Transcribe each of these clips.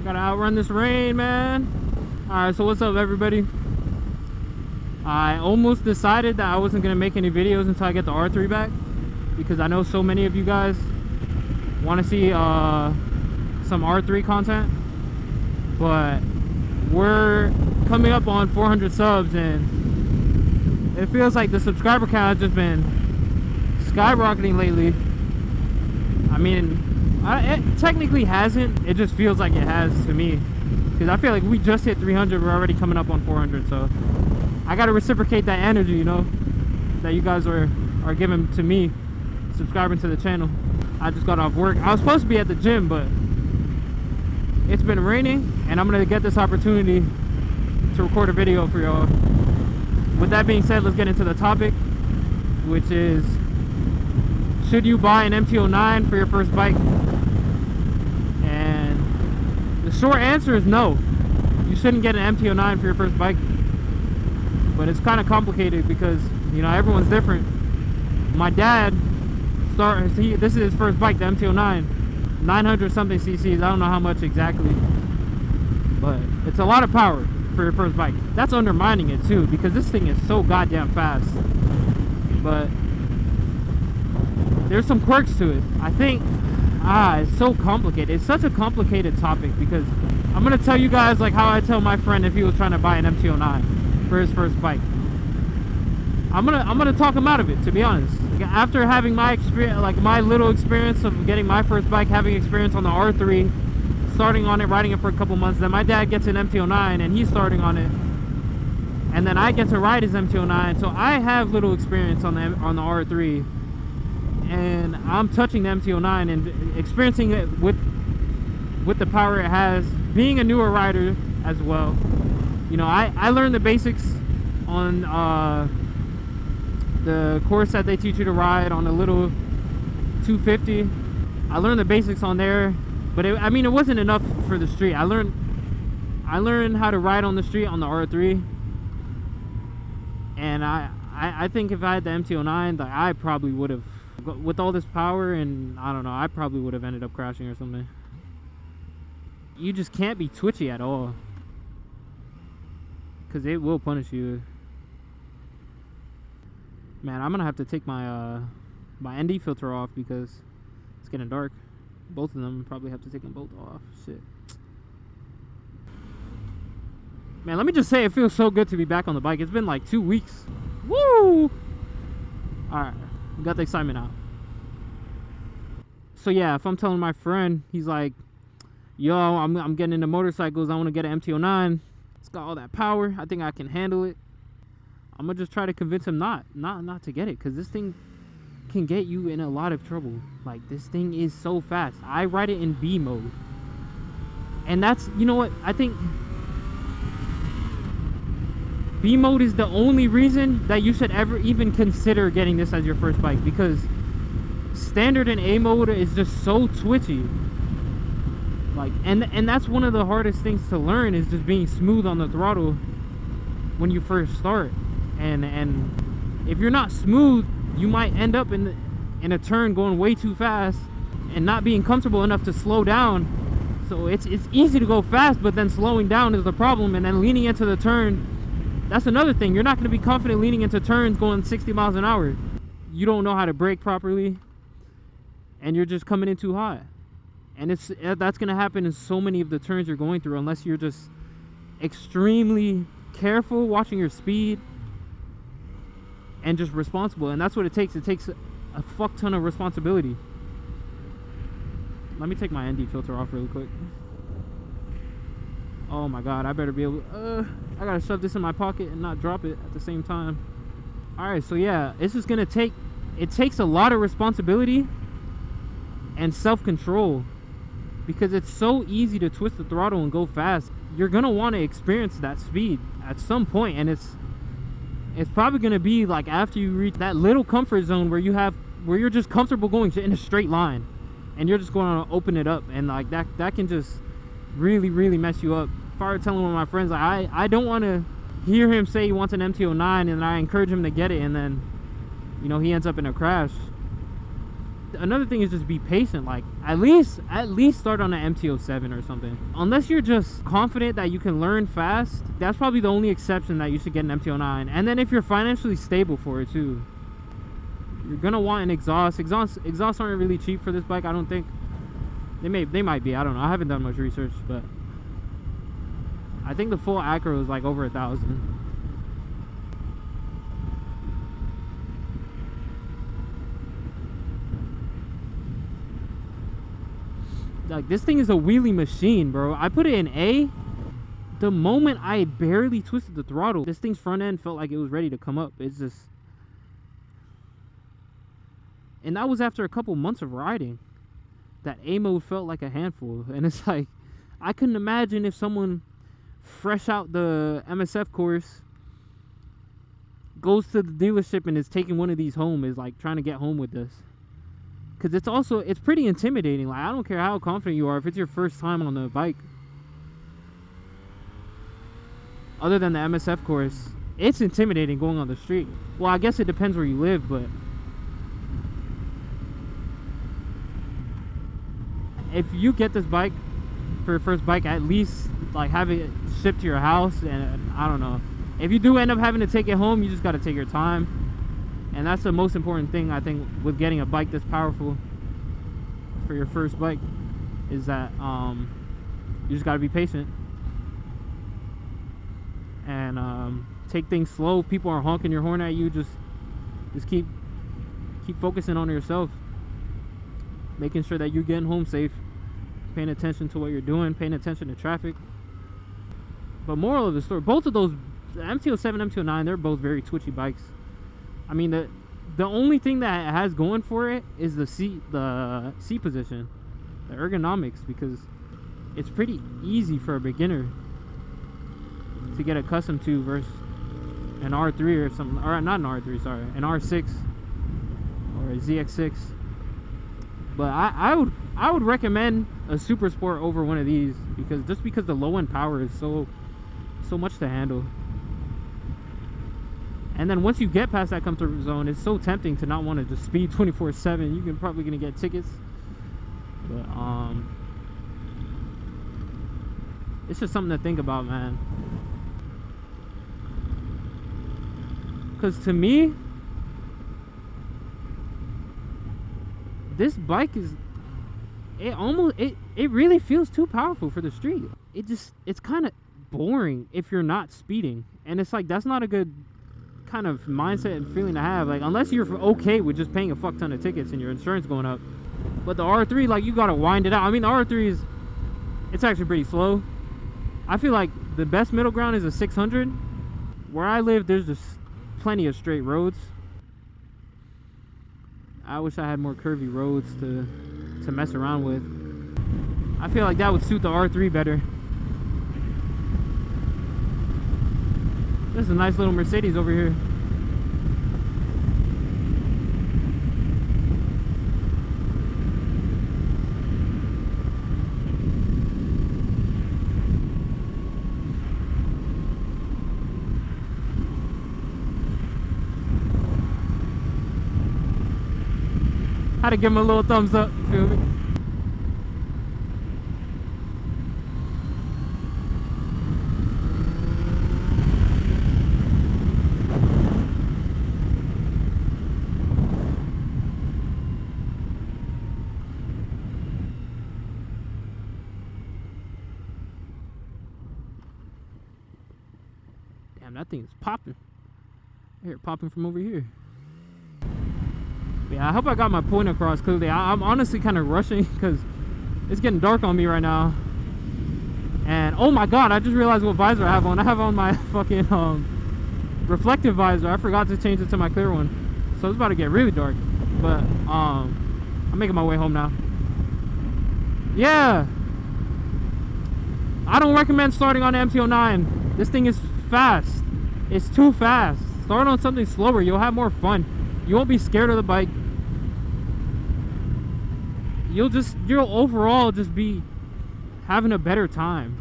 Gotta outrun this rain, man. Alright, so what's up, everybody? I almost decided that I wasn't gonna make any videos until I get the R3 back, because I know so many of you guys want to see some R3 content, but we're coming up on 400 subs and it feels like the subscriber count has just been skyrocketing lately. I mean, it technically hasn't, it just feels like it has to me, because I feel like we just hit 300, we're already coming up on 400, so I gotta reciprocate that energy, you know, that you guys are giving to me subscribing to the channel. I just got off work. I was supposed to be at the gym, but it's been raining and I'm gonna get this opportunity to record a video for y'all. With that being said, let's get into the topic, which is, should you buy an MT-09 for your first bike? And the short answer is no. You shouldn't get an MT-09 for your first bike. But it's kind of complicated because, you know, everyone's different. My dad this is his first bike, the MT-09, 900 something cc's. I don't know how much exactly, but it's a lot of power for your first bike. That's undermining it too, because this thing is so goddamn fast. But there's some quirks to it. I think it's so complicated. It's such a complicated topic, because I'm gonna tell you guys like how I tell my friend if he was trying to buy an MT-09 for his first bike. I'm gonna talk him out of it, to be honest. After having my experience, like my little experience of getting my first bike, having experience on the R3, starting on it, riding it for a couple months, then my dad gets an MT-09 and he's starting on it, and then I get to ride his MT-09, so I have little experience on the R3, and I'm touching the MT-09 and experiencing it with the power it has, being a newer rider as well. You know, I learned the basics on the course that they teach you to ride on a little 250. I learned the basics on there, but I mean, it wasn't enough for the street. I learned how to ride on the street on the R3, and I think if I had the MT-09, like, I probably would have, with all this power, and I don't know, I probably would have ended up crashing or something. You just can't be twitchy at all, because it will punish you. Man, I'm gonna have to take my my ND filter off because it's getting dark. Both of them probably have to take them both off. Shit. Man, let me just say, it feels so good to be back on the bike. It's been like 2 weeks. Woo! Alright, we got the excitement out. So yeah, if I'm telling my friend, he's like, yo, I'm getting into motorcycles, I want to get an MT-09. It's got all that power, I think I can handle it. I'm gonna just try to convince him not to get it, because this thing can get you in a lot of trouble. Like, this thing is so fast. I ride it in B mode, and that's, you know what, I think B mode is the only reason that you should ever even consider getting this as your first bike, because standard and A mode is just so twitchy. Like, and that's one of the hardest things to learn, is just being smooth on the throttle when you first start. And if you're not smooth, you might end up in a turn going way too fast and not being comfortable enough to slow down. So it's easy to go fast, but then slowing down is the problem. And then leaning into the turn, that's another thing. You're not going to be confident leaning into turns going 60 miles an hour. You don't know how to brake properly, and you're just coming in too hot. And that's going to happen in so many of the turns you're going through, unless you're just extremely careful, watching your speed, and just responsible. And that's what it takes. It takes a fuck ton of responsibility. Let me take my ND filter off really quick. Oh my god, I better be able I gotta shove this in my pocket and not drop it at the same time. Alright, so yeah, it's just gonna take, it takes a lot of responsibility and self-control, because it's so easy to twist the throttle and go fast. You're gonna want to experience that speed at some point, and it's probably gonna be like after you reach that little comfort zone where you're just comfortable going in a straight line, and you're just going to open it up, and like that can just really mess you up. If I were telling one of my friends, like, I don't want to hear him say he wants an MT-09 and I encourage him to get it, and then, you know, he ends up in a crash. another thing is just be patient. Like at least start on an MT-07 or something. Unless you're just confident that you can learn fast, that's probably the only exception that you should get an MT-09. And then if you're financially stable for it too, you're gonna want an exhaust. Exhausts aren't really cheap for this bike, I don't think. They might be, I don't know. I haven't done much research, but I think the full Acro is like over 1,000. Like this thing is a wheelie machine, bro. I put it in A. The moment I barely twisted the throttle, this thing's front end felt like it was ready to come up. It's just, and that was after a couple months of riding. That A mode felt like a handful, and it's like I couldn't imagine if someone fresh out the MSF course goes to the dealership and is taking one of these home, is like trying to get home with this. Because it's pretty intimidating. Like, I don't care how confident you are, if it's your first time on the bike, other than the MSF course, it's intimidating going on the street. Well, I guess it depends where you live, but if you get this bike for your first bike, at least like have it shipped to your house. And I don't know, if you do end up having to take it home, you just got to take your time. And that's the most important thing, I think, with getting a bike this powerful for your first bike, is that you just got to be patient and take things slow. If people are honking your horn at you, just keep focusing on yourself, making sure that you're getting home safe, paying attention to what you're doing, paying attention to traffic. But moral of the story, both of those, the MT-07, MT-09, they're both very twitchy bikes. I mean, the only thing that it has going for it is the seat position, the ergonomics, because it's pretty easy for a beginner to get accustomed to versus an R3 or something, or not an R3, sorry, an R6 or a ZX6. But I would recommend a Super Sport over one of these, because the low end power is so much to handle. And then once you get past that comfort zone, it's so tempting to not want to just speed 24/7. You're probably gonna get tickets. But it's just something to think about, man. Because to me, this bike is, it really feels too powerful for the street. It's kind of boring if you're not speeding, and it's like that's not a good kind of mindset and feeling to have, like, unless you're okay with just paying a fuck ton of tickets and your insurance going up. But the R3, like, you gotta wind it out. I mean, the R3 it's actually pretty slow. I feel like the best middle ground is a 600. Where I live, there's just plenty of straight roads. I wish I had more curvy roads to mess around with. I feel like that would suit the R3 better. This is a nice little Mercedes over here. Had to give him a little thumbs up, feel me? Damn, that thing is popping. I hear it popping from over here. Yeah, I hope I got my point across clearly. I'm honestly kind of rushing because it's getting dark on me right now. And oh my god, I just realized what visor I have on. I have on my fucking reflective visor. I forgot to change it to my clear one, so it's about to get really dark. But I'm making my way home now. Yeah, I don't recommend starting on the MT-09. This thing is fast. It's too fast. Start on something slower. You'll have more fun. You won't be scared of the bike. You'll overall just be having a better time,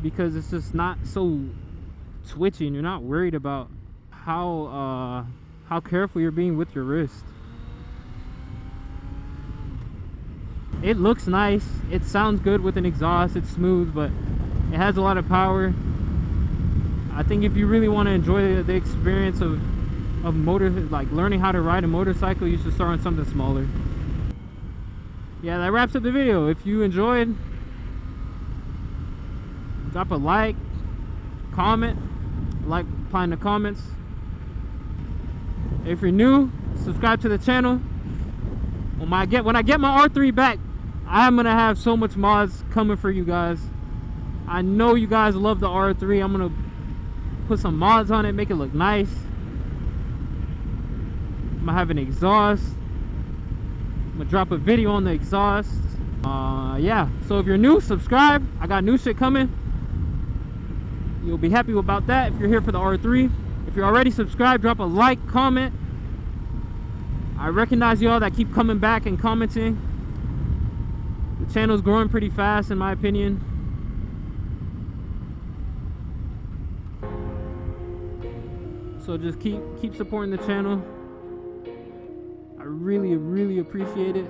because it's just not so twitchy, and you're not worried about how careful you're being with your wrist. It looks nice, it sounds good with an exhaust, it's smooth, but it has a lot of power. I think if you really want to enjoy the experience of like learning how to ride a motorcycle, you should start on something smaller. Yeah, that wraps up the video. If you enjoyed, drop a like, comment, like applying the comments. If you're new, subscribe to the channel. When I get my R3 back, I'm gonna have so much mods coming for you guys. I know you guys love the R3. I'm gonna put some mods on it, make it look nice. I'm gonna have an exhaust. I'm gonna drop a video on the exhaust. Yeah, so if you're new, subscribe. I got new shit coming. You'll be happy about that if you're here for the R3. If you're already subscribed, drop a like, comment. I recognize y'all that keep coming back and commenting. The channel's growing pretty fast in my opinion. So just keep supporting the channel. I really appreciate it.